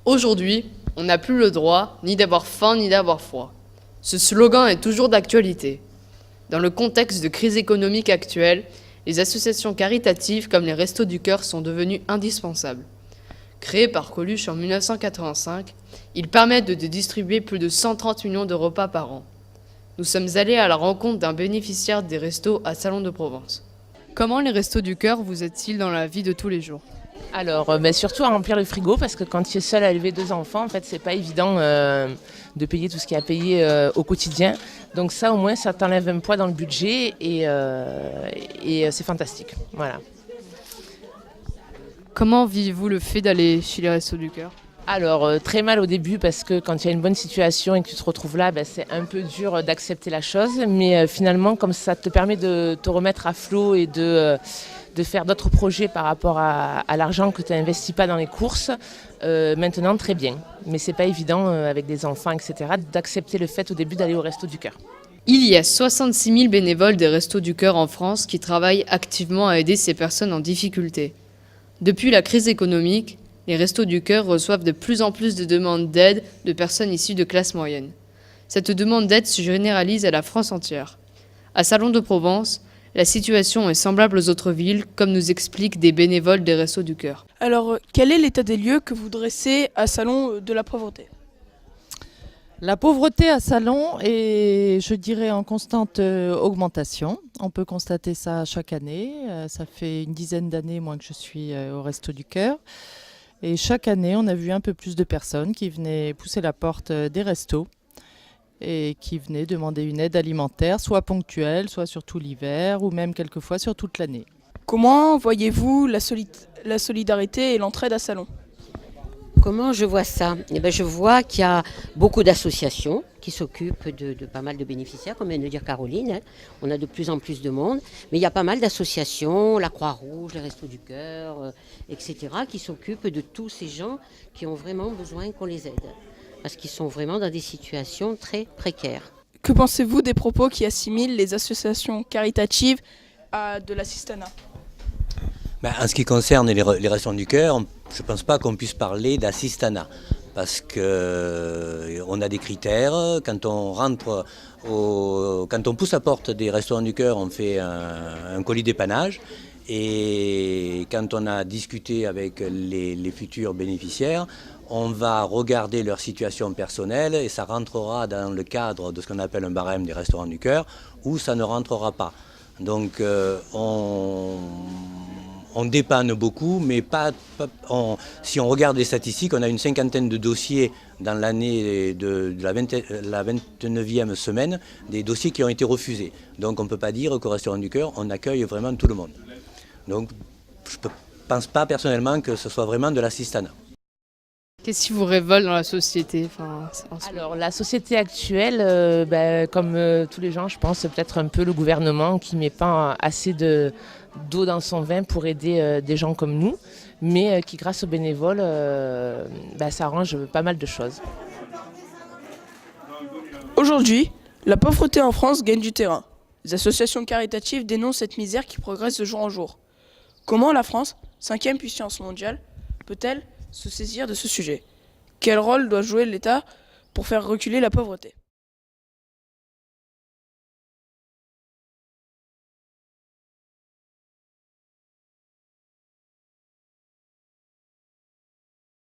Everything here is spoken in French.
Aujourd'hui, on n'a plus le droit ni d'avoir faim ni d'avoir froid. Ce slogan est toujours d'actualité. Dans le contexte de crise économique actuelle, les associations caritatives comme les Restos du Cœur sont devenues indispensables. Créés par Coluche en 1985, ils permettent de distribuer plus de 130 millions de repas par an. Nous sommes allés à la rencontre d'un bénéficiaire des restos à Salon de Provence. Comment les Restos du Cœur vous aident-ils dans la vie de tous les jours ? Alors, surtout à remplir le frigo, parce que quand tu es seul à élever 2 enfants, en fait, c'est pas évident de payer tout ce qu'il y a à payer au quotidien. Donc ça, au moins, ça t'enlève un poids dans le budget et c'est fantastique. Voilà. Comment vivez-vous le fait d'aller chez les Restos du Cœur ? Alors, très mal au début, parce que quand il y a une bonne situation et que tu te retrouves là, c'est un peu dur d'accepter la chose. Mais finalement, comme ça te permet de te remettre à flot et de faire d'autres projets par rapport à l'argent que tu n'investis pas dans les courses, maintenant très bien. Mais c'est pas évident avec des enfants, etc., d'accepter le fait au début d'aller au Resto du Cœur. Il y a 66 000 bénévoles des Restos du Cœur en France qui travaillent activement à aider ces personnes en difficulté. Depuis la crise économique, les Restos du Cœur reçoivent de plus en plus de demandes d'aide de personnes issues de classes moyennes. Cette demande d'aide se généralise à la France entière. À Salon de Provence, la situation est semblable aux autres villes, comme nous expliquent des bénévoles des Restos du Cœur. Alors, quel est l'état des lieux que vous dressez à Salon de la pauvreté ? La pauvreté à Salon est, je dirais, en constante augmentation. On peut constater ça chaque année. Ça fait une dizaine d'années, moi, que je suis au Resto du Cœur. Et chaque année, on a vu un peu plus de personnes qui venaient pousser la porte des restos et qui venaient demander une aide alimentaire, soit ponctuelle, soit sur tout l'hiver, ou même quelquefois sur toute l'année. Comment voyez-vous la solidarité et l'entraide à Salon ? Comment je vois ça ? Je vois qu'il y a beaucoup d'associations qui s'occupent de pas mal de bénéficiaires, comme vient de dire Caroline. On a de plus en plus de monde, mais il y a pas mal d'associations, la Croix-Rouge, les Restos du Cœur, etc., qui s'occupent de tous ces gens qui ont vraiment besoin qu'on les aide, parce qu'ils sont vraiment dans des situations très précaires. Que pensez-vous des propos qui assimilent les associations caritatives à de l'assistanat ? En ce qui concerne les Restos du Cœur, je ne pense pas qu'on puisse parler d'assistanat, parce qu'on a des critères. Quand on pousse la porte des Restaurants du Cœur, on fait un colis dépannage. Et quand on a discuté avec les futurs bénéficiaires, on va regarder leur situation personnelle et ça rentrera dans le cadre de ce qu'on appelle un barème des Restaurants du Cœur, ou ça ne rentrera pas. Donc on dépanne beaucoup, mais si on regarde les statistiques, on a une 50aine de dossiers dans l'année de la 29e semaine, des dossiers qui ont été refusés. Donc on ne peut pas dire qu'au Restaurant du Cœur, on accueille vraiment tout le monde. Donc je ne pense pas personnellement que ce soit vraiment de l'assistanat. Qu'est-ce qui vous révolte dans la société ? Alors la société actuelle, comme tous les gens, je pense peut-être un peu le gouvernement qui ne met pas assez d'eau dans son vin pour aider des gens comme nous, mais qui grâce aux bénévoles, ça arrange pas mal de choses. Aujourd'hui, la pauvreté en France gagne du terrain. Les associations caritatives dénoncent cette misère qui progresse de jour en jour. Comment la France, 5e puissance mondiale, peut-elle se saisir de ce sujet ? Quel rôle doit jouer l'État pour faire reculer la pauvreté ?